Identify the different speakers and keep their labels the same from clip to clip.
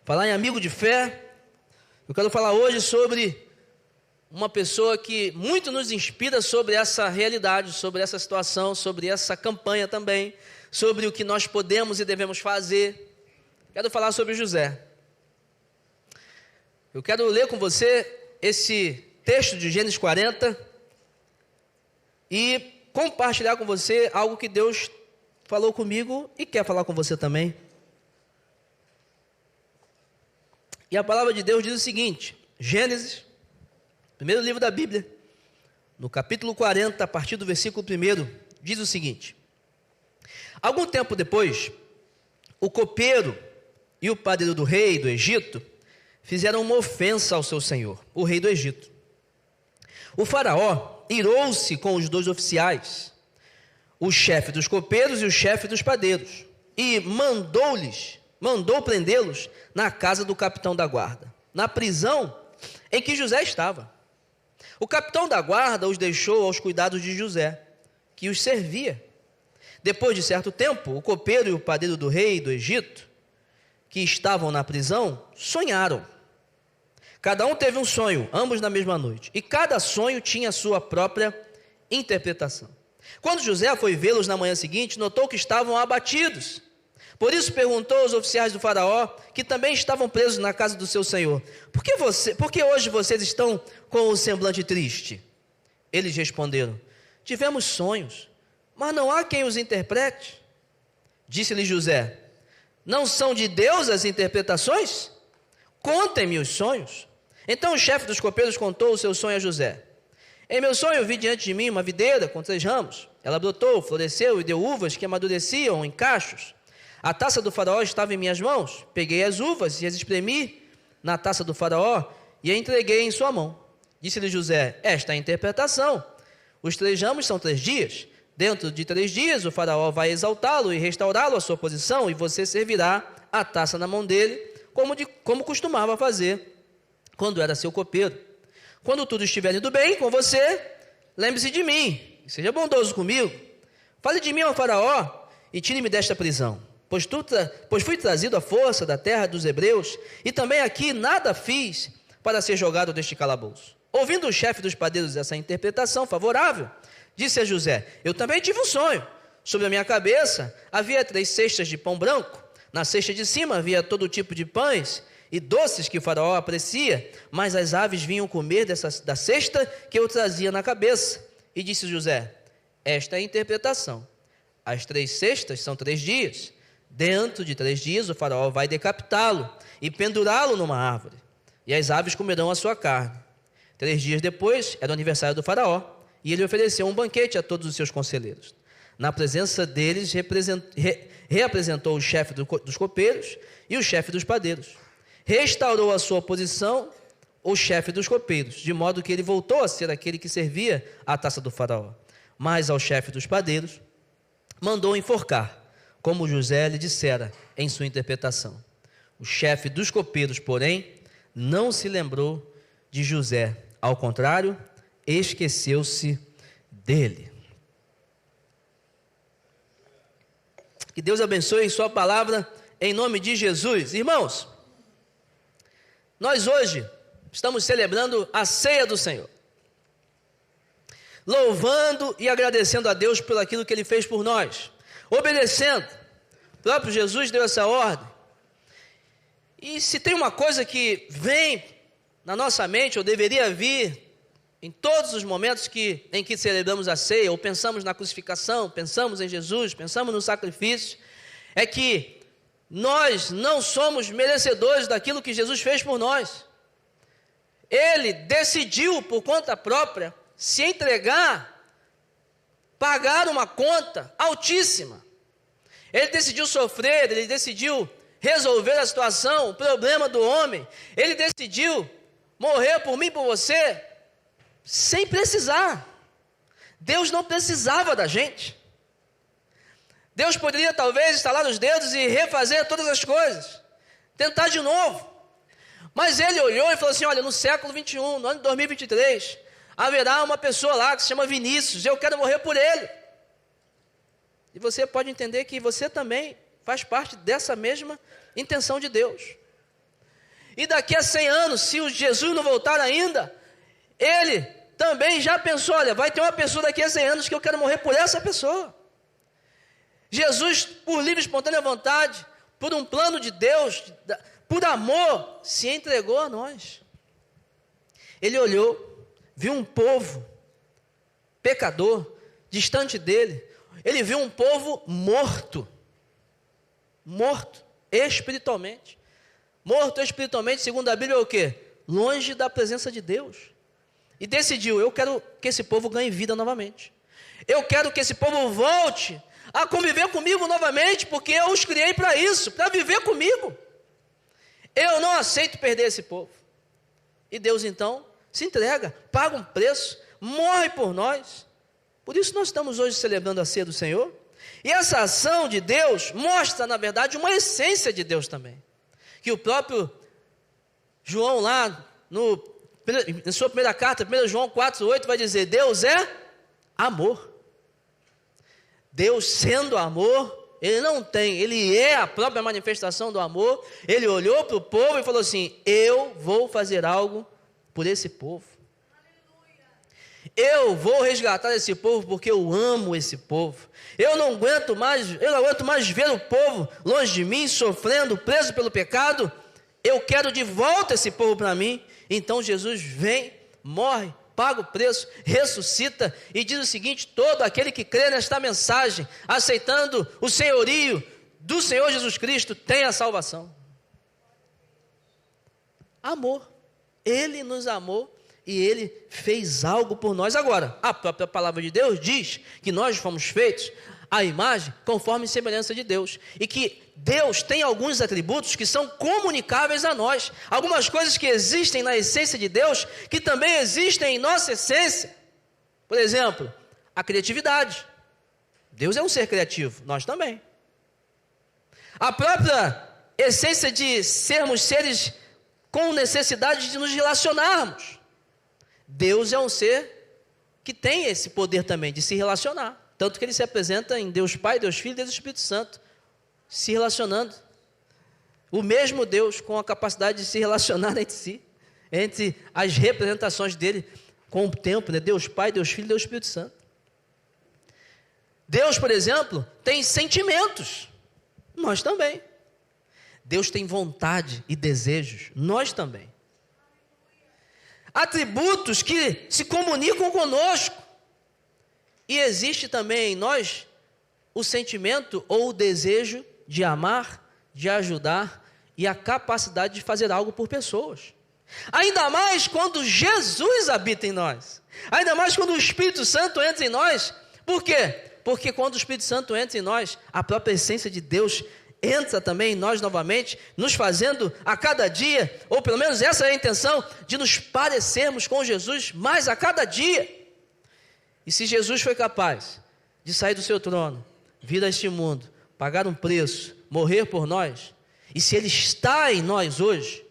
Speaker 1: Falar em amigo de fé, eu quero falar hoje sobre uma pessoa que muito nos inspira sobre essa realidade, sobre essa situação, sobre essa campanha também, sobre o que nós podemos e devemos fazer. Quero falar sobre José. Eu quero ler com você esse texto de Gênesis 40 e compartilhar com você algo que Deus falou comigo e quer falar com você também. E a palavra de Deus diz o seguinte, Gênesis, primeiro livro da Bíblia, no capítulo 40, a partir do versículo 1, diz o seguinte: algum tempo depois, o copeiro e o padeiro do rei do Egito fizeram uma ofensa ao seu senhor, o rei do Egito. O faraó irou-se com os dois oficiais, o chefe dos copeiros e o chefe dos padeiros, e mandou prendê-los na casa do capitão da guarda, na prisão em que José estava. O capitão da guarda os deixou aos cuidados de José, que os servia. Depois de certo tempo, o copeiro e o padeiro do rei do Egito, que estavam na prisão, sonharam. Cada um teve um sonho, ambos na mesma noite, e cada sonho tinha a sua própria interpretação. Quando José foi vê-los na manhã seguinte, notou que estavam abatidos. Por isso perguntou aos oficiais do faraó, que também estavam presos na casa do seu senhor: por que hoje vocês estão com o semblante triste? Eles responderam: tivemos sonhos, mas não há quem os interprete. Disse-lhe José: não são de Deus as interpretações? Contem-me os sonhos. Então o chefe dos copeiros contou o seu sonho a José. Em meu sonho vi diante de mim uma videira com 3 ramos. Ela brotou, floresceu e deu uvas que amadureciam em cachos. A taça do faraó estava em minhas mãos. Peguei as uvas e as espremi na taça do faraó e a entreguei em sua mão. Disse-lhe José: esta é a interpretação. Os 3 ramos são 3 dias. Dentro de 3 dias o faraó vai exaltá-lo e restaurá-lo à sua posição, e você servirá a taça na mão dele, como costumava fazer quando era seu copeiro. Quando tudo estiver indo bem com você, lembre-se de mim, e seja bondoso comigo. Fale de mim ao faraó e tire-me desta prisão, pois fui trazido à força da terra dos hebreus, e também aqui nada fiz para ser jogado deste calabouço. Ouvindo o chefe dos padeiros essa interpretação favorável, disse a José: eu também tive um sonho. Sobre a minha cabeça havia 3 cestas de pão branco. Na cesta de cima havia todo tipo de pães e doces que o faraó aprecia, mas as aves vinham comer da cesta que eu trazia na cabeça. E disse José: esta é a interpretação. As 3 cestas são 3 dias. Dentro de 3 dias o faraó vai decapitá-lo e pendurá-lo numa árvore, e as aves comerão a sua carne. 3 dias depois era o aniversário do faraó, e ele ofereceu um banquete a todos os seus conselheiros. Na presença deles reapresentou o chefe dos copeiros e o chefe dos padeiros. Restaurou a sua posição o chefe dos copeiros, de modo que ele voltou a ser aquele que servia a taça do faraó. Mas ao chefe dos padeiros mandou enforcar, como José lhe dissera em sua interpretação. O chefe dos copeiros, porém, não se lembrou de José. Ao contrário, esqueceu-se dele. Que Deus abençoe sua palavra em nome de Jesus. Irmãos, nós hoje estamos celebrando a ceia do Senhor, louvando e agradecendo a Deus por aquilo que Ele fez por nós, obedecendo. O próprio Jesus deu essa ordem. E se tem uma coisa que vem na nossa mente, ou deveria vir, em todos os momentos em que celebramos a ceia, ou pensamos na crucificação, pensamos em Jesus, pensamos no sacrifício, é que nós não somos merecedores daquilo que Jesus fez por nós. Ele decidiu por conta própria se entregar, pagar uma conta altíssima. Ele decidiu sofrer, ele decidiu resolver a situação, o problema do homem. Ele decidiu morrer por mim e por você, sem precisar. Deus não precisava da gente. Deus poderia talvez estalar os dedos e refazer todas as coisas, tentar de novo. Mas Ele olhou e falou assim: olha, no século 21, no ano de 2023, haverá uma pessoa lá que se chama Vinícius, eu quero morrer por ele. E você pode entender que você também faz parte dessa mesma intenção de Deus. E daqui a 100 anos, se o Jesus não voltar ainda, ele também já pensou, olha, vai ter uma pessoa daqui a 100 anos que eu quero morrer por essa pessoa. Jesus, por livre e espontânea vontade, por um plano de Deus, por amor, se entregou a nós. Ele olhou, viu um povo pecador, distante dele. Ele viu um povo morto espiritualmente. Morto espiritualmente, segundo a Bíblia, é o quê? Longe da presença de Deus. E decidiu, eu quero que esse povo ganhe vida novamente. Eu quero que esse povo volte a conviver comigo novamente, porque eu os criei para isso, para viver comigo. Eu não aceito perder esse povo. E Deus então se entrega, paga um preço, morre por nós. Por isso nós estamos hoje celebrando a ceia do Senhor. E essa ação de Deus mostra, na verdade, uma essência de Deus também. Que o próprio João lá, na sua primeira carta, 1 João 4,8, vai dizer, Deus é amor. Deus sendo amor, ele é a própria manifestação do amor. Ele olhou para o povo e falou assim, eu vou fazer algo por esse povo. Eu vou resgatar esse povo porque eu amo esse povo. Eu não aguento mais ver o povo longe de mim, sofrendo, preso pelo pecado. Eu quero de volta esse povo para mim. Então Jesus vem, morre, paga o preço, ressuscita e diz o seguinte, todo aquele que crê nesta mensagem, aceitando o senhorio do Senhor Jesus Cristo, tem a salvação. Amor. Ele nos amou e Ele fez algo por nós. Agora, a própria palavra de Deus diz que nós fomos feitos à imagem conforme a semelhança de Deus. E que Deus tem alguns atributos que são comunicáveis a nós. Algumas coisas que existem na essência de Deus, que também existem em nossa essência. Por exemplo, a criatividade. Deus é um ser criativo, nós também. A própria essência de sermos seres com necessidade de nos relacionarmos. Deus é um ser que tem esse poder também de se relacionar. Tanto que ele se apresenta em Deus Pai, Deus Filho e Deus Espírito Santo, se relacionando. O mesmo Deus com a capacidade de se relacionar entre si, entre as representações dele com o tempo, né? Deus Pai, Deus Filho e Deus Espírito Santo. Deus, por exemplo, tem sentimentos. Nós também. Deus tem vontade e desejos. Nós também. Atributos que se comunicam conosco. E existe também em nós o sentimento ou o desejo de amar, de ajudar e a capacidade de fazer algo por pessoas. Ainda mais quando Jesus habita em nós. Ainda mais quando o Espírito Santo entra em nós. Por quê? Porque quando o Espírito Santo entra em nós, a própria essência de Deus entra também em nós novamente, nos fazendo a cada dia, ou pelo menos essa é a intenção, de nos parecermos com Jesus mais a cada dia. E se Jesus foi capaz de sair do seu trono, vir a este mundo, pagar um preço, morrer por nós, e se Ele está em nós hoje,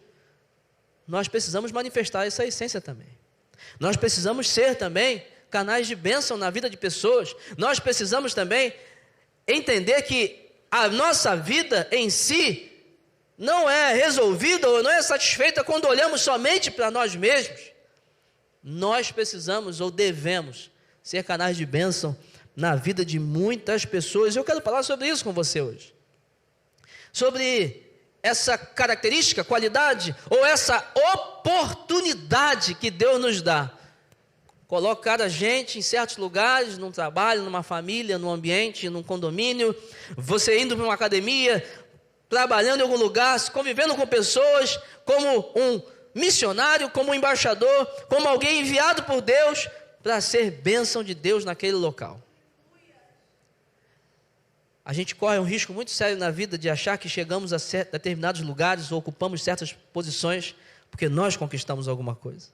Speaker 1: nós precisamos manifestar essa essência também. Nós precisamos ser também canais de bênção na vida de pessoas. Nós precisamos também entender que a nossa vida em si não é resolvida ou não é satisfeita quando olhamos somente para nós mesmos. Nós precisamos ou devemos ser canais de bênção na vida de muitas pessoas. Eu quero falar sobre isso com você hoje. Sobre essa característica, qualidade ou essa oportunidade que Deus nos dá. Colocar a gente em certos lugares, num trabalho, numa família, num ambiente, num condomínio, você indo para uma academia, trabalhando em algum lugar, convivendo com pessoas, como um missionário, como um embaixador, como alguém enviado por Deus para ser bênção de Deus naquele local. A gente corre um risco muito sério na vida de achar que chegamos a determinados lugares ou ocupamos certas posições porque nós conquistamos alguma coisa.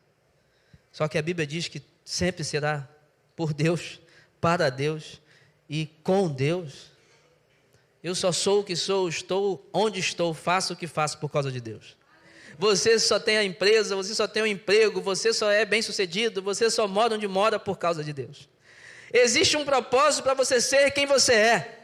Speaker 1: Só que a Bíblia diz que sempre será por Deus, para Deus e com Deus. Eu só sou o que sou, estou onde estou, faço o que faço por causa de Deus. Você só tem a empresa, você só tem o emprego, você só é bem sucedido, você só mora onde mora por causa de Deus. Existe um propósito para você ser quem você é.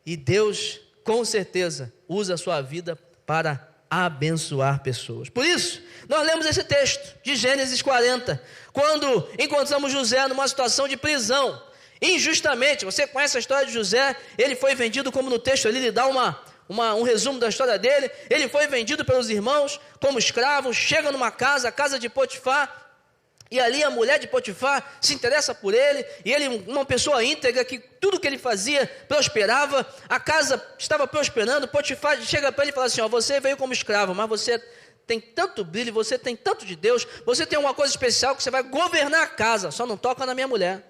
Speaker 1: E Deus, com certeza, usa a sua vida para abençoar pessoas. Por isso, nós lemos esse texto de Gênesis 40, quando encontramos José numa situação de prisão, injustamente. Você conhece a história de José? Ele foi vendido, como no texto ali, ele dá um resumo da história dele. Ele foi vendido pelos irmãos como escravo, chega numa casa, a casa de Potifar, e ali a mulher de Potifar se interessa por ele, e ele, uma pessoa íntegra, que tudo que ele fazia prosperava, a casa estava prosperando. Potifar chega para ele e fala assim: você veio como escravo, mas você tem tanto brilho, você tem tanto de Deus, você tem uma coisa especial que você vai governar a casa, só não toca na minha mulher.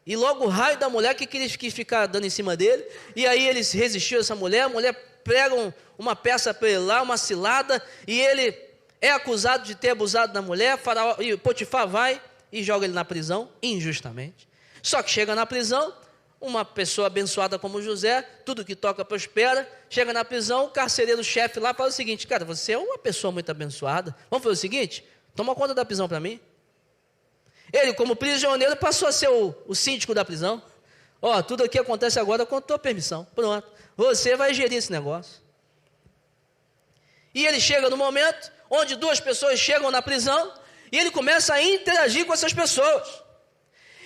Speaker 1: E logo o raio da mulher que quis ficar dando em cima dele, e aí ele resistiu a essa mulher, a mulher prega uma peça para ele lá, uma cilada, e ele é acusado de ter abusado da mulher. E Potifar vai e joga ele na prisão, injustamente. Só que chega na prisão, uma pessoa abençoada como José, tudo que toca prospera, chega na prisão, o carcereiro-chefe lá fala o seguinte: cara, você é uma pessoa muito abençoada, vamos fazer o seguinte, toma conta da prisão para mim. Ele, como prisioneiro, passou a ser o síndico da prisão. Tudo aqui acontece agora com a tua permissão, pronto, você vai gerir esse negócio. E ele chega no momento onde duas pessoas chegam na prisão, e ele começa a interagir com essas pessoas.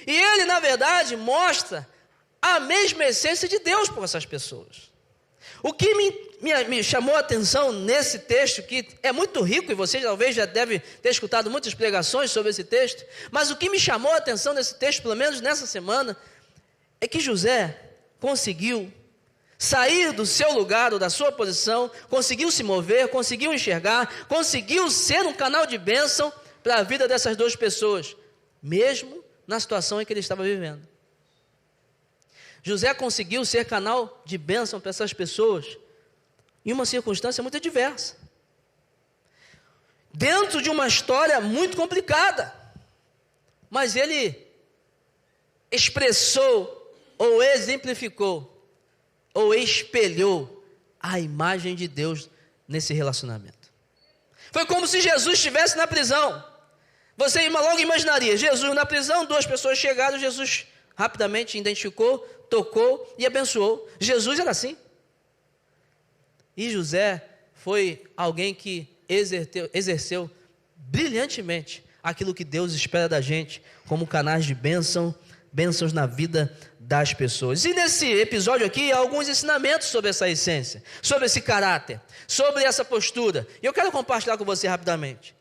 Speaker 1: E ele, na verdade, mostra a mesma essência de Deus por essas pessoas. O que me chamou a atenção nesse texto, que é muito rico, e você talvez já deve ter escutado muitas pregações sobre esse texto, mas o que me chamou a atenção nesse texto, pelo menos nessa semana, é que José conseguiu sair do seu lugar ou da sua posição, conseguiu se mover, conseguiu enxergar, conseguiu ser um canal de bênção para a vida dessas duas pessoas, mesmo na situação em que ele estava vivendo. José conseguiu ser canal de bênção para essas pessoas em uma circunstância muito adversa, dentro de uma história muito complicada, mas ele expressou ou exemplificou ou espelhou a imagem de Deus nesse relacionamento. Foi como se Jesus estivesse na prisão. Você logo imaginaria, Jesus na prisão, duas pessoas chegaram, Jesus rapidamente identificou, tocou e abençoou. Jesus era assim. E José foi alguém que exerceu brilhantemente aquilo que Deus espera da gente, como canais de bênçãos na vida das pessoas. E nesse episódio aqui, há alguns ensinamentos sobre essa essência, sobre esse caráter, sobre essa postura. E eu quero compartilhar com você rapidamente,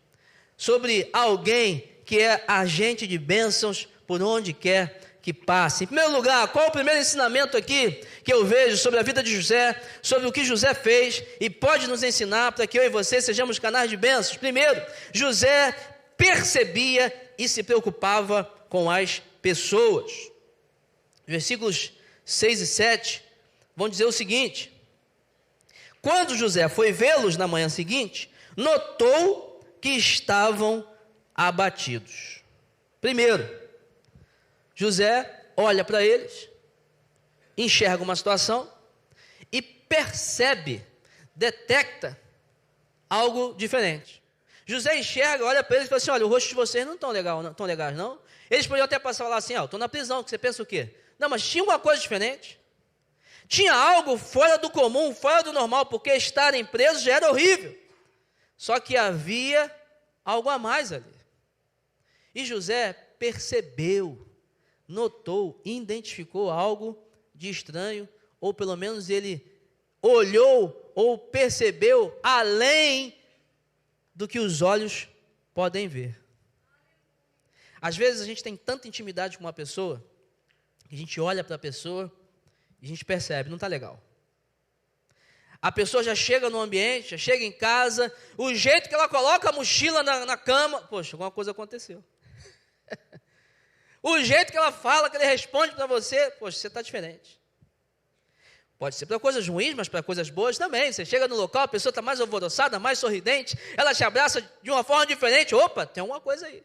Speaker 1: sobre alguém que é agente de bênçãos por onde quer que passe. Em primeiro lugar, qual é o primeiro ensinamento aqui que eu vejo sobre a vida de José, sobre o que José fez e pode nos ensinar para que eu e você sejamos canais de bênçãos? Primeiro, José percebia e se preocupava com as pessoas. Versículos 6 e 7 vão dizer o seguinte: quando José foi vê-los na manhã seguinte, notou que estavam abatidos. Primeiro, José olha para eles, enxerga uma situação e percebe, detecta algo diferente. José enxerga, olha para eles e fala assim: olha, o rosto de vocês não estão legais não. Eles poderiam até passar lá assim: estou na prisão, que você pensa o quê? Não, mas tinha uma coisa diferente. Tinha algo fora do comum, fora do normal, porque estarem presos já era horrível. Só que havia algo a mais ali. E José percebeu, notou, identificou algo de estranho, ou pelo menos ele olhou ou percebeu além do que os olhos podem ver. Às vezes a gente tem tanta intimidade com uma pessoa, que a gente olha para a pessoa e a gente percebe, não está legal. A pessoa já chega no ambiente, já chega em casa, o jeito que ela coloca a mochila na cama, poxa, alguma coisa aconteceu. O jeito que ela fala, que ele responde para você, poxa, você está diferente. Pode ser para coisas ruins, mas para coisas boas também. Você chega no local, a pessoa está mais alvoroçada, mais sorridente, ela te abraça de uma forma diferente. Opa, tem alguma coisa aí.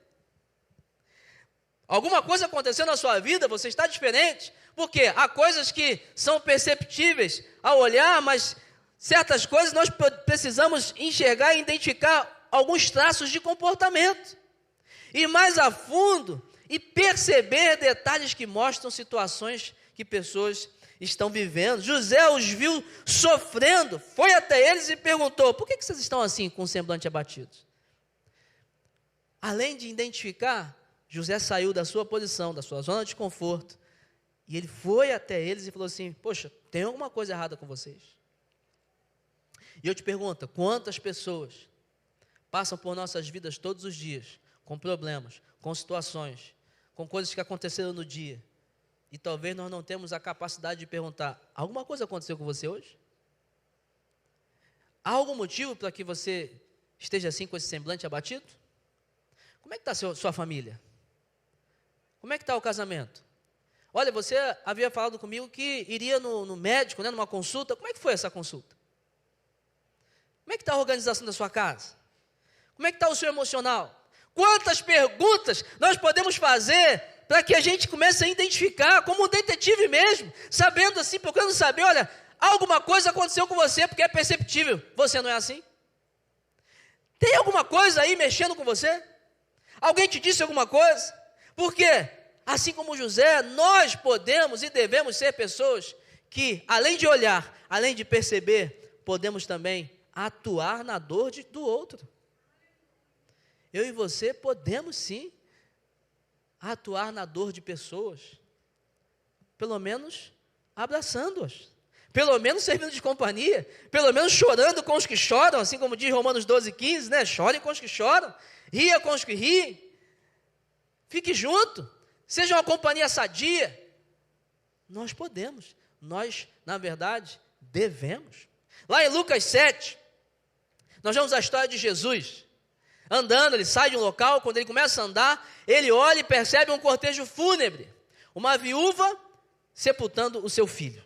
Speaker 1: Alguma coisa aconteceu na sua vida, você está diferente. Por quê? Há coisas que são perceptíveis ao olhar, mas certas coisas nós precisamos enxergar e identificar alguns traços de comportamento. Ir mais a fundo e perceber detalhes que mostram situações que pessoas estão vivendo. José os viu sofrendo, foi até eles e perguntou: por que vocês estão assim, com o semblante abatido? Além de identificar, José saiu da sua posição, da sua zona de conforto, e ele foi até eles e falou assim: poxa, tem alguma coisa errada com vocês? E eu te pergunto, quantas pessoas passam por nossas vidas todos os dias, com problemas, com situações, com coisas que aconteceram no dia, e talvez nós não temos a capacidade de perguntar: alguma coisa aconteceu com você hoje? Há algum motivo para que você esteja assim, com esse semblante abatido? Como é que está sua família? Como é que está o casamento? Olha, você havia falado comigo que iria no médico, né, numa consulta. Como é que foi essa consulta? Como é que está a organização da sua casa? Como é que está o seu emocional? Quantas perguntas nós podemos fazer para que a gente comece a identificar, como um detetive mesmo, sabendo assim, procurando saber: olha, alguma coisa aconteceu com você, porque é perceptível. Você não é assim? Tem alguma coisa aí mexendo com você? Alguém te disse alguma coisa? Por quê? Assim como José, nós podemos e devemos ser pessoas que, além de olhar, além de perceber, podemos também atuar na dor do outro. Eu e você podemos sim atuar na dor de pessoas, pelo menos abraçando-as, pelo menos servindo de companhia, pelo menos chorando com os que choram, assim como diz Romanos 12:15, né? Chorem com os que choram, ria com os que riem, fique junto, seja uma companhia sadia. Nós podemos, nós, na verdade, devemos. Lá em Lucas 7, nós vemos a história de Jesus, andando, ele sai de um local, quando ele começa a andar, ele olha e percebe um cortejo fúnebre, uma viúva sepultando o seu filho.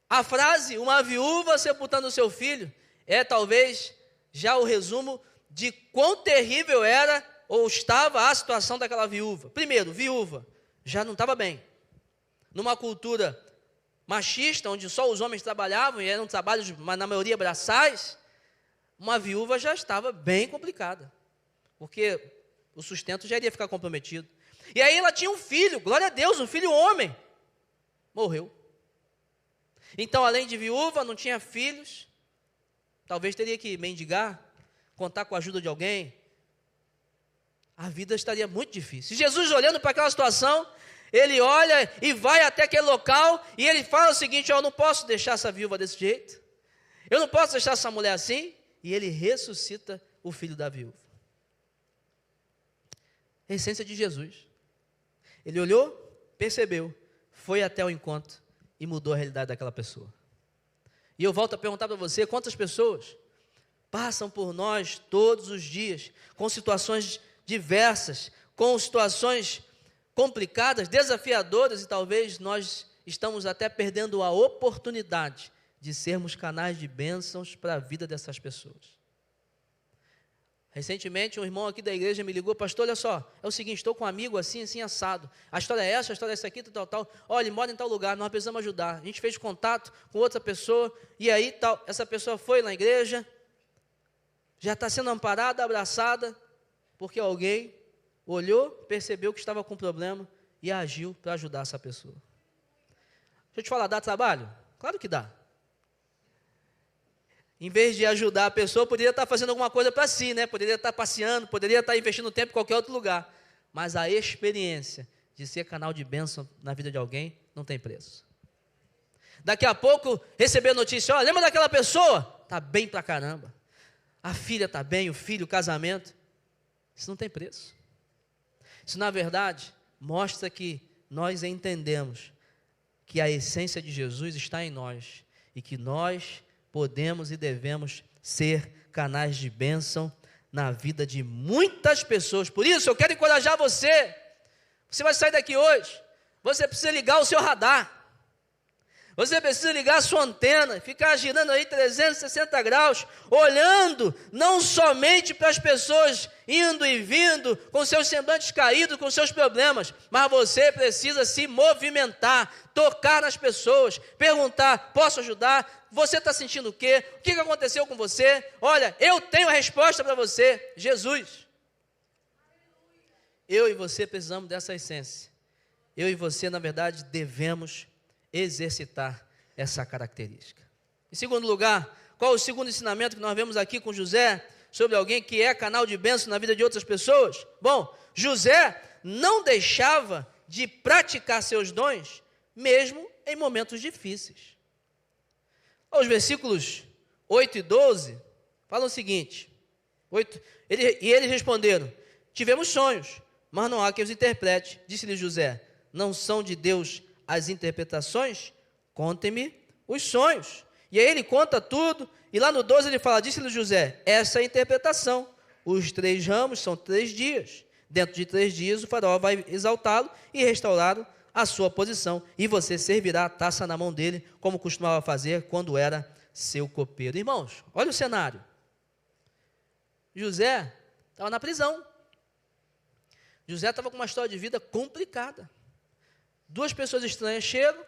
Speaker 1: A frase, uma viúva sepultando o seu filho, é talvez já o resumo de quão terrível era ou estava a situação daquela viúva. Primeiro, viúva, já não estava bem. Numa cultura machista, onde só os homens trabalhavam, e eram trabalhos, mas na maioria braçais, uma viúva já estava bem complicada, porque o sustento já iria ficar comprometido. E aí ela tinha um filho, glória a Deus, um filho homem, morreu. Então, além de viúva, não tinha filhos, talvez teria que mendigar, contar com a ajuda de alguém. A vida estaria muito difícil. E Jesus, olhando para aquela situação, ele olha e vai até aquele local, e ele fala o seguinte: eu não posso deixar essa viúva desse jeito, eu não posso deixar essa mulher assim. E ele ressuscita o filho da viúva. A essência de Jesus. Ele olhou, percebeu, foi até o encontro e mudou a realidade daquela pessoa. E eu volto a perguntar para você: quantas pessoas passam por nós todos os dias, com situações diversas, com situações complicadas, desafiadoras, e talvez nós estamos até perdendo a oportunidade de sermos canais de bênçãos para a vida dessas pessoas. Recentemente, um irmão aqui da igreja me ligou: pastor, olha só, é o seguinte, estou com um amigo assim, assim, assado. A história é essa aqui, tal, tal. Olha, ele mora em tal lugar, nós precisamos ajudar. A gente fez contato com outra pessoa, e aí tal, essa pessoa foi na igreja, já está sendo amparada, abraçada, porque alguém olhou, percebeu que estava com problema e agiu para ajudar essa pessoa. Deixa eu te falar, dá trabalho? Claro que dá. Em vez de ajudar a pessoa, poderia estar fazendo alguma coisa para si, né? Poderia estar passeando, poderia estar investindo tempo em qualquer outro lugar. Mas a experiência de ser canal de bênção na vida de alguém não tem preço. Daqui a pouco, receber a notícia: ó, lembra daquela pessoa? Está bem pra caramba. A filha está bem, o filho, o casamento. Isso não tem preço. Isso, na verdade, mostra que nós entendemos que a essência de Jesus está em nós e que nós podemos e devemos ser canais de bênção na vida de muitas pessoas. Por isso, eu quero encorajar você. Você vai sair daqui hoje, você precisa ligar o seu radar. Você precisa ligar a sua antena, ficar girando aí 360 graus, olhando não somente para as pessoas indo e vindo, com seus semblantes caídos, com seus problemas, mas você precisa se movimentar, tocar nas pessoas, perguntar: posso ajudar? Você está sentindo o quê? O que aconteceu com você? Olha, eu tenho a resposta para você: Jesus. Eu e você precisamos dessa essência. eu e você, na verdade, devemos exercitar essa característica. Em segundo lugar, qual o segundo ensinamento que nós vemos aqui com José, sobre alguém que é canal de bênção na vida de outras pessoas? Bom, José não deixava de praticar seus dons, mesmo em momentos difíceis. Os versículos 8 e 12 falam o seguinte, eles responderam: tivemos sonhos, mas não há quem os interprete. Disse-lhe José: não são de Deus as interpretações? Contem-me os sonhos. E aí ele conta tudo, e lá no 12 ele fala: disse-lhe José, essa é a interpretação, os 3 ramos são 3 dias, dentro de 3 dias o faraó vai exaltá-lo e restaurá-lo a sua posição, e você servirá a taça na mão dele, como costumava fazer quando era seu copeiro. Irmãos, olha o cenário. José estava na prisão. José estava com uma história de vida complicada. 2 pessoas estranhas chegam,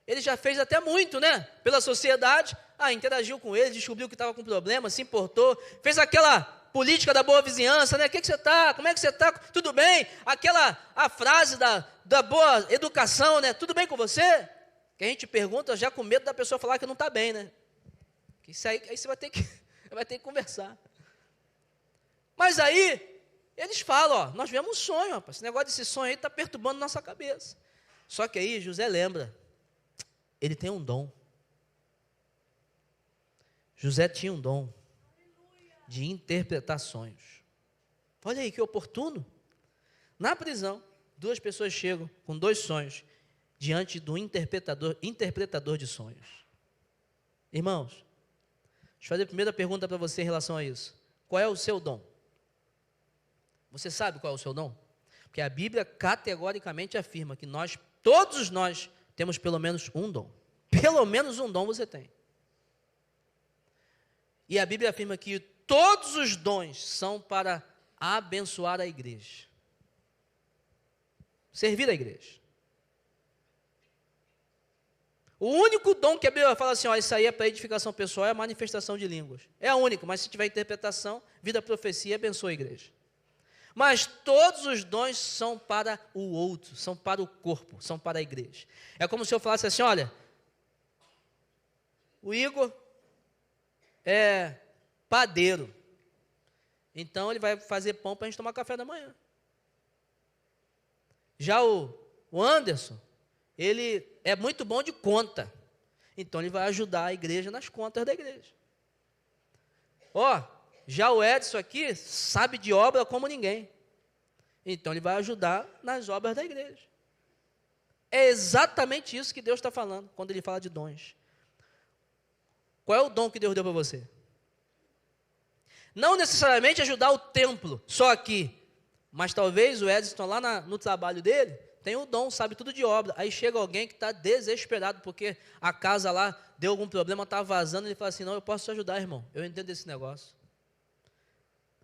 Speaker 1: ele já fez até muito, né? Pela sociedade, interagiu com ele, descobriu que estava com problema, se importou, fez aquela política da boa vizinhança, né? O que você está? Como é que você está? Tudo bem? A frase da boa educação, né? Tudo bem com você? Que a gente pergunta já com medo da pessoa falar que não está bem, né? Isso aí você vai ter que conversar. Mas aí, eles falam, nós vemos um sonho, rapaz, esse negócio desse sonho aí está perturbando nossa cabeça. Só que aí José lembra, ele tem um dom. José tinha um dom de interpretar sonhos. Olha aí que oportuno. Na prisão, 2 pessoas chegam com 2 sonhos diante do interpretador de sonhos. Irmãos, deixa eu fazer a primeira pergunta para você em relação a isso. Qual é o seu dom? Você sabe qual é o seu dom? Porque a Bíblia categoricamente afirma que todos nós, temos pelo menos um dom. Pelo menos um dom você tem. E a Bíblia afirma que todos os dons são para abençoar a igreja. Servir a igreja. O único dom que a Bíblia fala assim, isso aí é para edificação pessoal, é a manifestação de línguas. É a única, mas se tiver interpretação, vida, profecia, abençoa a igreja. Mas todos os dons são para o outro, são para o corpo, são para a igreja. É como se eu falasse assim, olha, o Igor é padeiro, então ele vai fazer pão para a gente tomar café da manhã. Já o Anderson, ele é muito bom de conta, então ele vai ajudar a igreja nas contas da igreja. Já o Edson aqui sabe de obra como ninguém, então ele vai ajudar nas obras da igreja. É exatamente isso que Deus está falando quando Ele fala de dons. Qual é o dom que Deus deu para você? Não necessariamente ajudar o templo, só aqui, mas talvez o Edson lá no trabalho dele tem o dom, sabe tudo de obra. Aí chega alguém que está desesperado porque a casa lá deu algum problema, está vazando, ele fala assim, não, eu posso te ajudar, irmão, eu entendo esse negócio.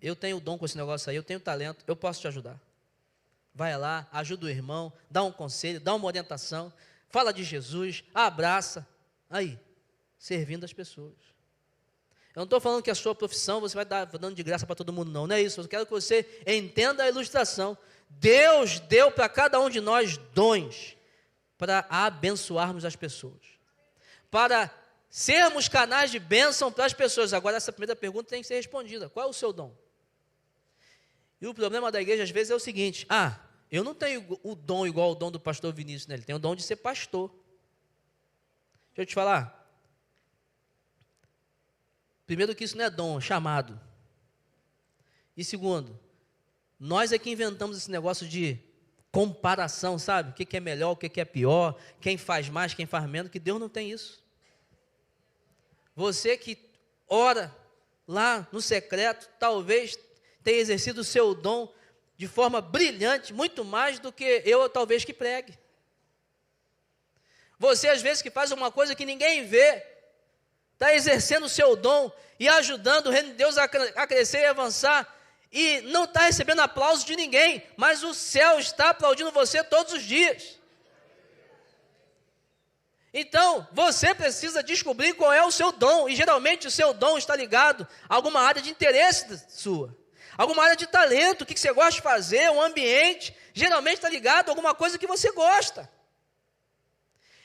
Speaker 1: Eu tenho o dom com esse negócio aí, eu tenho talento, eu posso te ajudar. Vai lá, ajuda o irmão, dá um conselho, dá uma orientação, fala de Jesus, abraça, aí, servindo as pessoas. Eu não estou falando que a sua profissão você vai dar dando de graça para todo mundo, não é isso. Eu quero que você entenda a ilustração. Deus deu para cada um de nós dons para abençoarmos as pessoas, para sermos canais de bênção para as pessoas. Agora, essa primeira pergunta tem que ser respondida. Qual é o seu dom? E o problema da igreja, às vezes, é o seguinte, eu não tenho o dom igual o dom do pastor Vinícius, né? Ele tem o dom de ser pastor. Deixa eu te falar. Primeiro que isso não é dom, é chamado. E segundo, nós é que inventamos esse negócio de comparação, sabe? O que é melhor, o que é pior, quem faz mais, quem faz menos, que Deus não tem isso. Você que ora lá no secreto, talvez tenha exercido o seu dom de forma brilhante, muito mais do que eu, talvez, que pregue. Você, às vezes, que faz uma coisa que ninguém vê, está exercendo o seu dom e ajudando o reino de Deus a crescer e avançar, e não está recebendo aplauso de ninguém, mas o céu está aplaudindo você todos os dias. Então, você precisa descobrir qual é o seu dom, e geralmente o seu dom está ligado a alguma área de interesse sua. alguma área de talento, o que você gosta de fazer, um ambiente, geralmente está ligado a alguma coisa que você gosta.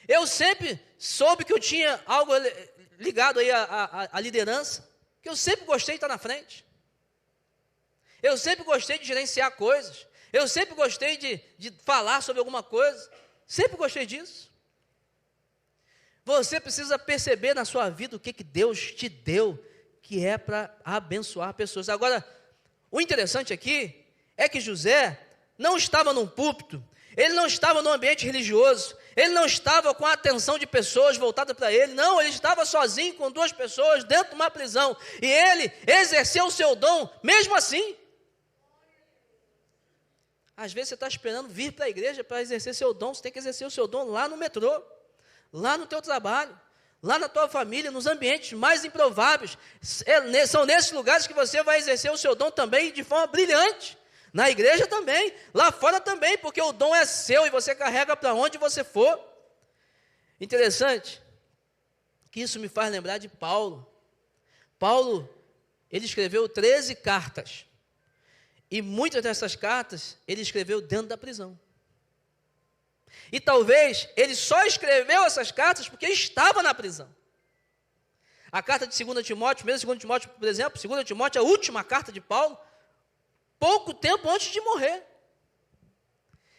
Speaker 1: Eu sempre soube que eu tinha algo ligado aí à liderança, que eu sempre gostei de estar na frente. Eu sempre gostei de gerenciar coisas. Eu sempre gostei de falar sobre alguma coisa. Sempre gostei disso. Você precisa perceber na sua vida o que Deus te deu, que é para abençoar pessoas. Agora, o interessante aqui é que José não estava num púlpito, ele não estava num ambiente religioso, ele não estava com a atenção de pessoas voltada para ele, não, ele estava sozinho com 2 pessoas dentro de uma prisão, e ele exerceu o seu dom mesmo assim. Às vezes você está esperando vir para a igreja para exercer seu dom, você tem que exercer o seu dom lá no metrô, lá no teu trabalho, lá na tua família, nos ambientes mais improváveis. São nesses lugares que você vai exercer o seu dom também de forma brilhante. Na igreja também, lá fora também, porque o dom é seu e você carrega para onde você for. Interessante que isso me faz lembrar de Paulo. Paulo, ele escreveu 13 cartas. E muitas dessas cartas ele escreveu dentro da prisão. E talvez ele só escreveu essas cartas porque estava na prisão. A carta de 2 Timóteo, mesmo 2 Timóteo, por exemplo, 2 Timóteo, a última carta de Paulo, pouco tempo antes de morrer.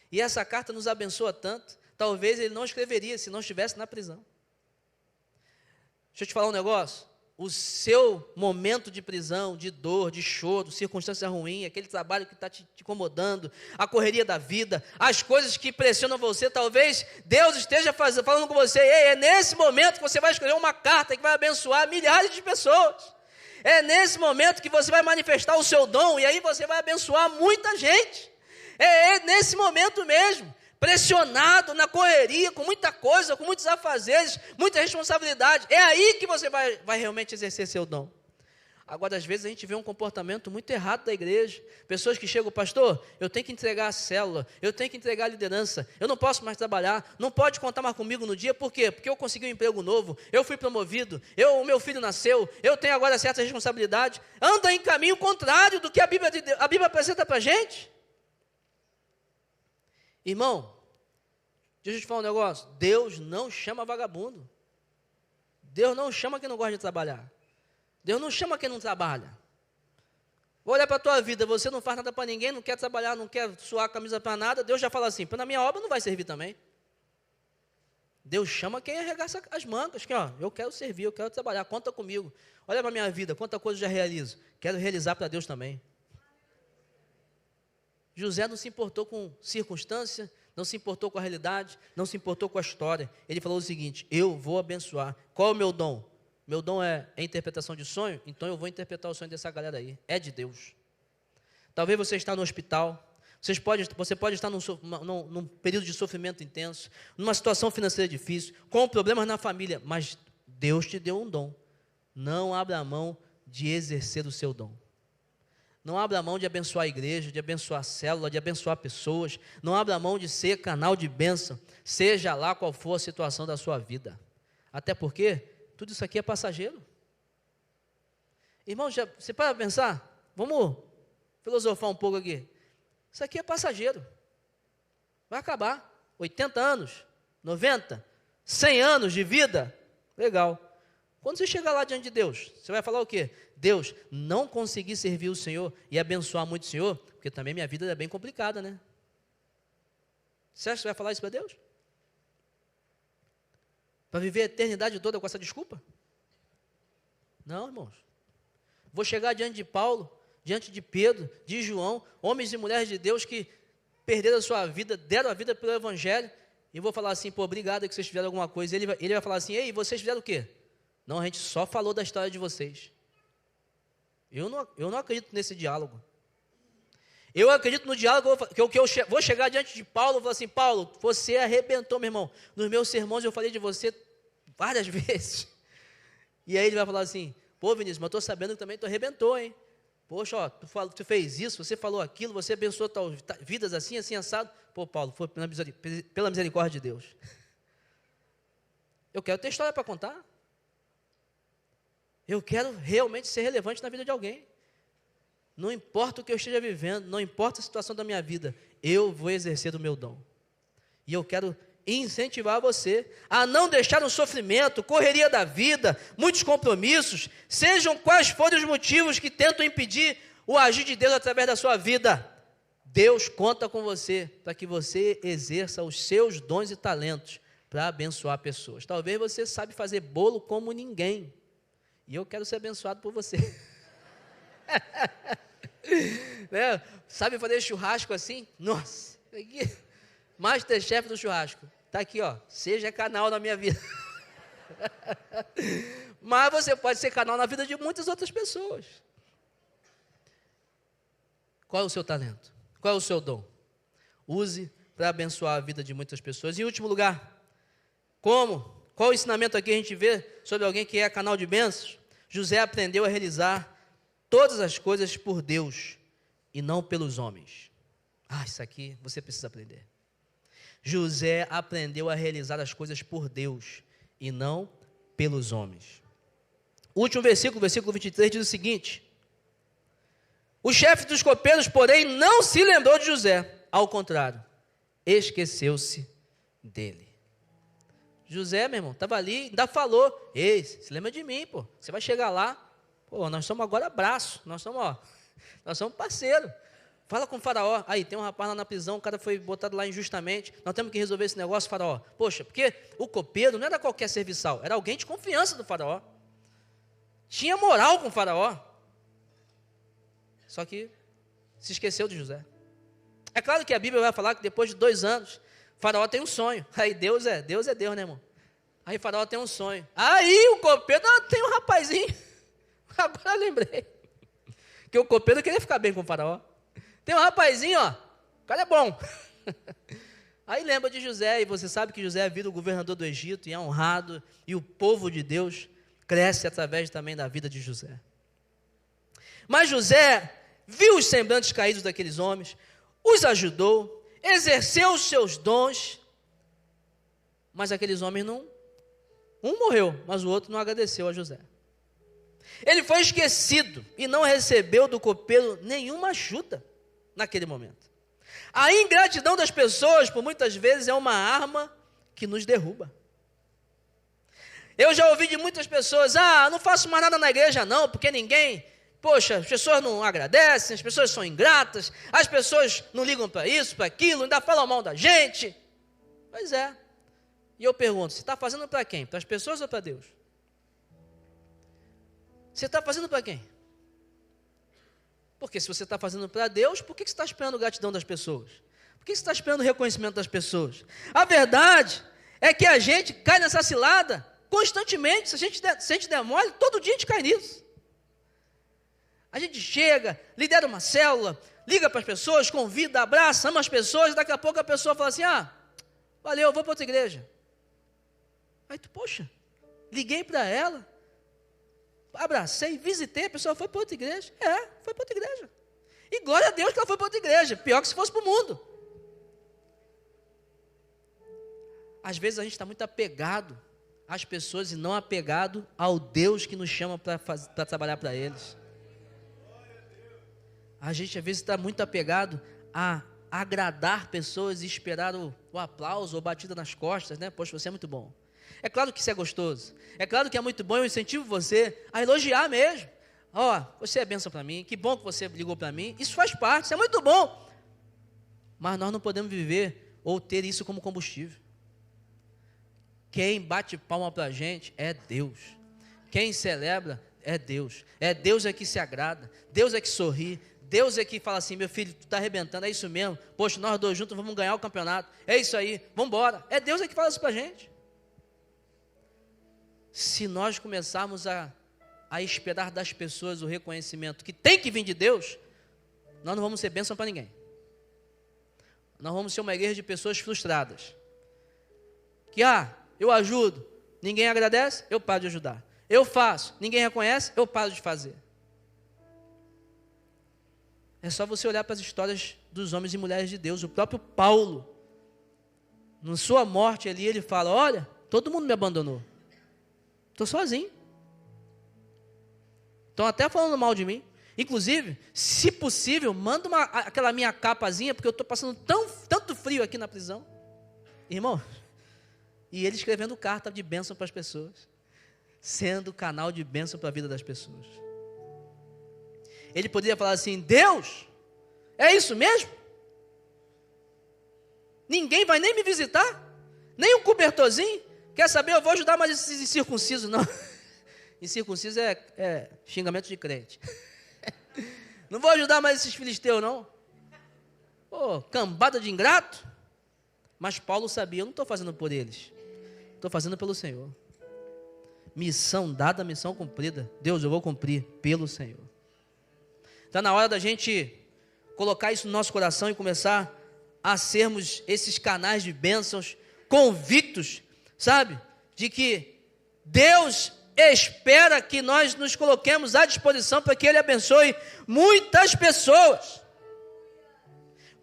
Speaker 1: E essa carta nos abençoa tanto, talvez ele não escreveria se não estivesse na prisão. Deixa eu te falar um negócio. O seu momento de prisão, de dor, de choro, circunstância ruim, aquele trabalho que está te incomodando, a correria da vida, as coisas que pressionam você, talvez Deus esteja falando com você, ei, é nesse momento que você vai escrever uma carta que vai abençoar milhares de pessoas. É nesse momento que você vai manifestar o seu dom, e aí você vai abençoar muita gente. É nesse momento mesmo. Pressionado na correria, com muita coisa, com muitos afazeres, muita responsabilidade. É aí que você vai realmente exercer seu dom. Agora, às vezes, a gente vê um comportamento muito errado da igreja. Pessoas que chegam, pastor, eu tenho que entregar a célula, eu tenho que entregar a liderança, eu não posso mais trabalhar, não pode contar mais comigo no dia, por quê? Porque eu consegui um emprego novo, eu fui promovido, o meu filho nasceu, eu tenho agora certa responsabilidade. Anda em caminho contrário do que a Bíblia apresenta para a gente. Irmão, deixa eu te falar um negócio. Deus não chama vagabundo. Deus não chama quem não gosta de trabalhar. Deus não chama quem não trabalha. Vou olhar para a tua vida, você não faz nada para ninguém, não quer trabalhar, não quer suar a camisa para nada, Deus já fala assim, na minha obra não vai servir também. Deus chama quem arregaça as mangas, que ó, eu quero servir, eu quero trabalhar, conta comigo. Olha para a minha vida, quanta coisa eu já realizo. Quero realizar para Deus também. José não se importou com circunstância, não se importou com a realidade, não se importou com a história. Ele falou o seguinte, eu vou abençoar. Qual é o meu dom? Meu dom é a interpretação de sonho, então eu vou interpretar o sonho dessa galera aí. É de Deus. Talvez você está no hospital, você pode estar num período de sofrimento intenso, numa situação financeira difícil, com problemas na família, mas Deus te deu um dom. Não abra mão de exercer o seu dom. Não abra mão de abençoar a igreja, de abençoar a célula, de abençoar pessoas. Não abra mão de ser canal de bênção, seja lá qual for a situação da sua vida. Até porque tudo isso aqui é passageiro. Irmão, você para pensar? Vamos filosofar um pouco aqui. Isso aqui é passageiro. Vai acabar. 80 anos, 90, 100 anos de vida. Legal. Quando você chegar lá diante de Deus, você vai falar o quê? Deus, não consegui servir o Senhor e abençoar muito o Senhor, porque também minha vida é bem complicada, né? Você acha que você vai falar isso para Deus? Para viver a eternidade toda com essa desculpa? Não, irmãos. Vou chegar diante de Paulo, diante de Pedro, de João, homens e mulheres de Deus que perderam a sua vida, deram a vida pelo Evangelho, e vou falar assim, pô, obrigado que vocês fizeram alguma coisa. Ele vai falar assim, ei, vocês fizeram o quê? Não, a gente só falou da história de vocês. Eu não acredito nesse diálogo. Eu acredito no diálogo que eu vou chegar diante de Paulo e falar assim, Paulo, você arrebentou, meu irmão. Nos meus sermões eu falei de você várias vezes. E aí ele vai falar assim, pô, Vinícius, mas estou sabendo que também tu arrebentou, hein? Poxa, ó, tu fez isso, você falou aquilo, você abençoou vidas assim, assim, assado. Pô, Paulo, foi pela misericórdia de Deus. Eu quero ter história para contar. Eu quero realmente ser relevante na vida de alguém. não importa o que eu esteja vivendo, não importa a situação da minha vida, eu vou exercer o meu dom. E eu quero incentivar você a não deixar o sofrimento, correria da vida, muitos compromissos, sejam quais forem os motivos que tentam impedir o agir de Deus através da sua vida. Deus conta com você para que você exerça os seus dons e talentos para abençoar pessoas. Talvez você sabe fazer bolo como ninguém, e eu quero ser abençoado por você. Né? Sabe fazer churrasco assim? Nossa, aqui, Masterchef do churrasco. Está aqui, ó, seja canal na minha vida. Mas você pode ser canal na vida de muitas outras pessoas. Qual é o seu talento? Qual é o seu dom? Use para abençoar a vida de muitas pessoas. Em último lugar, como? Qual o ensinamento aqui a gente vê sobre alguém que é canal de bênçãos? José aprendeu a realizar todas as coisas por Deus e não pelos homens. Isso aqui você precisa aprender. José aprendeu a realizar as coisas por Deus e não pelos homens. O último versículo 23, diz o seguinte: o chefe dos copeiros, porém, não se lembrou de José, ao contrário, esqueceu-se dele. José, meu irmão, estava ali, ainda falou: ei, se lembra de mim, pô, você vai chegar lá, pô, nós somos agora abraço, nós somos parceiro. Fala com o faraó, aí tem um rapaz lá na prisão, o cara foi botado lá injustamente, nós temos que resolver esse negócio, faraó. Poxa, porque o copeiro não era qualquer serviçal, era alguém de confiança do faraó. Tinha moral com o faraó. Só que se esqueceu de José. É claro que a Bíblia vai falar que depois de 2 anos, o faraó tem um sonho. Aí Deus é Deus, né, irmão? Aí o faraó tem um sonho. Aí o copeiro, tem um rapazinho. Agora eu lembrei. Que o copeiro queria ficar bem com o faraó. Tem um rapazinho, ó, o cara é bom. Aí lembra de José, e você sabe que José vira o governador do Egito, e é honrado, e o povo de Deus cresce através também da vida de José. Mas José viu os semblantes caídos daqueles homens, os ajudou, exerceu os seus dons, mas aqueles homens não, um morreu, mas o outro não agradeceu a José. Ele foi esquecido e não recebeu do copeiro nenhuma ajuda naquele momento. A ingratidão das pessoas, por muitas vezes, é uma arma que nos derruba. Eu já ouvi de muitas pessoas: não faço mais nada na igreja não, porque ninguém, poxa, as pessoas não agradecem, as pessoas são ingratas, as pessoas não ligam para isso, para aquilo, ainda falam mal da gente. Pois é. E eu pergunto, você está fazendo para quem? Para as pessoas ou para Deus? Você está fazendo para quem? Porque se você está fazendo para Deus, por que você está esperando gratidão das pessoas? Por que você está esperando o reconhecimento das pessoas? A verdade é que a gente cai nessa cilada constantemente. Se a gente der mole, todo dia a gente cai nisso. A gente chega, lidera uma célula, liga para as pessoas, convida, abraça, ama as pessoas, e daqui a pouco a pessoa fala assim: valeu, eu vou para outra igreja. Aí tu, poxa, liguei para ela, abracei, visitei, a pessoa foi para outra igreja. Foi para outra igreja. E glória a Deus que ela foi para outra igreja. Pior que se fosse para o mundo. Às vezes a gente está muito apegado às pessoas e não apegado ao Deus que nos chama para trabalhar para eles. A gente às vezes está muito apegado a agradar pessoas e esperar o aplauso ou batida nas costas, né? Poxa, você é muito bom. É claro que isso é gostoso, é claro que é muito bom, eu incentivo você a elogiar mesmo. Você é bênção para mim, que bom que você ligou para mim, isso faz parte, isso é muito bom. Mas nós não podemos viver ou ter isso como combustível. Quem bate palma para a gente é Deus, quem celebra é Deus é que se agrada, Deus é que sorri, Deus é que fala assim: meu filho, tu está arrebentando, é isso mesmo, poxa, nós dois juntos vamos ganhar o campeonato, é isso aí, vamos embora. É Deus é que fala isso para a gente. Se nós começarmos a esperar das pessoas o reconhecimento que tem que vir de Deus, nós não vamos ser bênção para ninguém. Nós vamos ser uma igreja de pessoas frustradas. Que, eu ajudo, ninguém agradece, eu paro de ajudar. Eu faço, ninguém reconhece, eu paro de fazer. É só você olhar para as histórias dos homens e mulheres de Deus. O próprio Paulo, na sua morte ali, ele fala: olha, todo mundo me abandonou. Estou sozinho. Estão até falando mal de mim. Inclusive, se possível, manda aquela minha capazinha, porque eu estou passando tanto frio aqui na prisão. Irmão, e ele escrevendo carta de bênção para as pessoas, sendo canal de bênção para a vida das pessoas. Ele poderia falar assim: Deus, é isso mesmo? Ninguém vai nem me visitar? Nem um cobertorzinho? Quer saber, eu vou ajudar mais esses incircuncisos. Não, incircunciso é xingamento de crente. Não vou ajudar mais esses filisteus, não. Pô, cambada de ingrato. Mas Paulo sabia, eu não estou fazendo por eles, estou fazendo pelo Senhor. Missão dada, missão cumprida. Deus, eu vou cumprir pelo Senhor. Está na hora da gente colocar isso no nosso coração e começar a sermos esses canais de bênçãos, convictos, sabe? De que Deus espera que nós nos coloquemos à disposição para que Ele abençoe muitas pessoas.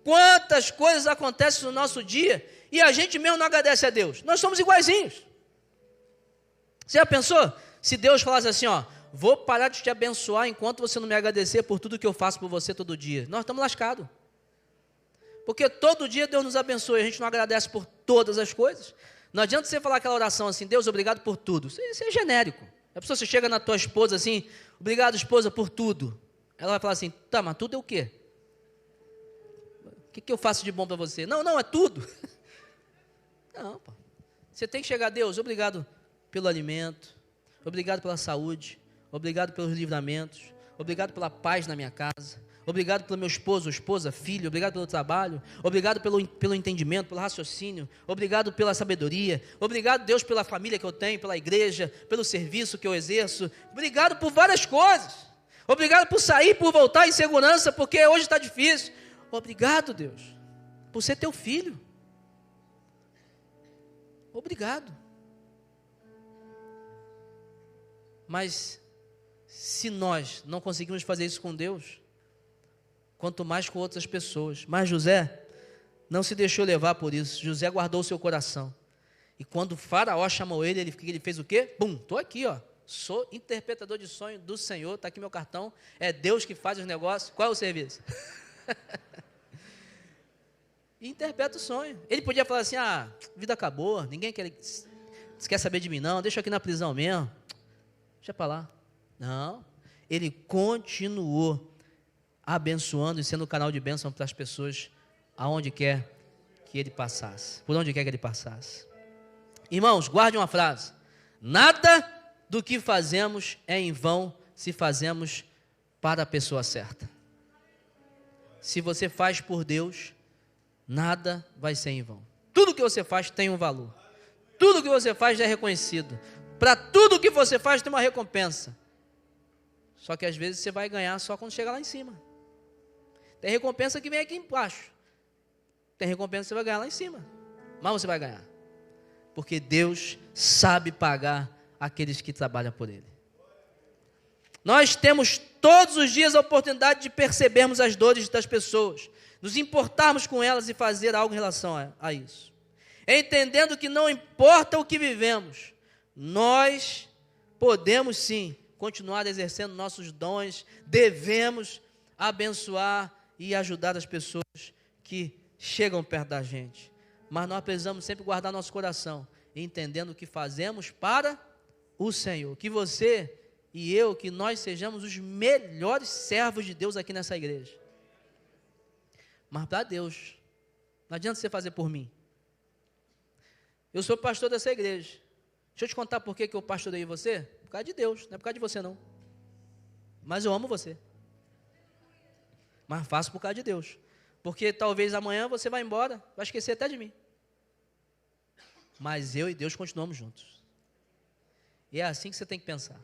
Speaker 1: Quantas coisas acontecem no nosso dia e a gente mesmo não agradece a Deus. Nós somos iguaizinhos. Você já pensou? Se Deus falasse assim, ó, vou parar de te abençoar enquanto você não me agradecer por tudo que eu faço por você todo dia. Nós estamos lascados. Porque todo dia Deus nos abençoa e a gente não agradece por todas as coisas. Não adianta você falar aquela oração assim, Deus, obrigado por tudo. Isso é genérico. A pessoa, você chega na tua esposa assim, obrigado, esposa, por tudo. Ela vai falar assim, tá, mas tudo é o quê? O que eu faço de bom para você? Não, é tudo. Não, pô. Você tem que chegar a Deus, obrigado pelo alimento, obrigado pela saúde, obrigado pelos livramentos, obrigado pela paz na minha casa, obrigado pelo meu esposo, esposa, filho, obrigado pelo trabalho, obrigado pelo entendimento, pelo raciocínio, obrigado pela sabedoria, obrigado, Deus, pela família que eu tenho, pela igreja, pelo serviço que eu exerço, obrigado por várias coisas, obrigado por sair, por voltar em segurança, porque hoje está difícil. Obrigado, Deus, por ser teu filho. Obrigado. Mas se nós não conseguimos fazer isso com Deus, quanto mais com outras pessoas. Mas José não se deixou levar por isso. José guardou o seu coração. E quando o faraó chamou ele fez o quê? Bum, estou aqui, ó. Sou interpretador de sonho do Senhor, está aqui meu cartão. É Deus que faz os negócios. Qual é o serviço? E interpreta o sonho. Ele podia falar assim, a vida acabou, ninguém quer saber de mim não, deixa eu aqui na prisão mesmo. Deixa para lá. Não, ele continuou abençoando e sendo um canal de bênção para as pessoas aonde quer que ele passasse, por onde quer que ele passasse. Irmãos, guarde uma frase: nada do que fazemos é em vão se fazemos para a pessoa certa. Se você faz por Deus, nada vai ser em vão. Tudo que você faz tem um valor. Tudo que você faz é reconhecido. Para tudo que você faz tem uma recompensa. Só que às vezes você vai ganhar só quando chegar lá em cima. Tem recompensa que vem aqui embaixo. Tem recompensa que você vai ganhar lá em cima. Mas você vai ganhar. Porque Deus sabe pagar aqueles que trabalham por Ele. Nós temos todos os dias a oportunidade de percebermos as dores das pessoas, nos importarmos com elas e fazer algo em relação a isso. Entendendo que não importa o que vivemos, nós podemos sim continuar exercendo nossos dons, devemos abençoar e ajudar as pessoas que chegam perto da gente. Mas nós precisamos sempre guardar nosso coração, entendendo o que fazemos para o Senhor. Que você e eu, que nós sejamos os melhores servos de Deus aqui nessa igreja. Mas para Deus, não adianta você fazer por mim. Eu sou pastor dessa igreja. Deixa eu te contar por que eu pastorei você. Por causa de Deus, não é por causa de você não. Mas eu amo você. Mas faço por causa de Deus. Porque talvez amanhã você vá embora, vai esquecer até de mim. Mas eu e Deus continuamos juntos. E é assim que você tem que pensar.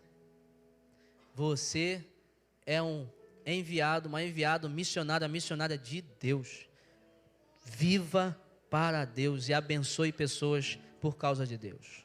Speaker 1: Você é um enviado, uma enviada, missionária de Deus. Viva para Deus e abençoe pessoas por causa de Deus.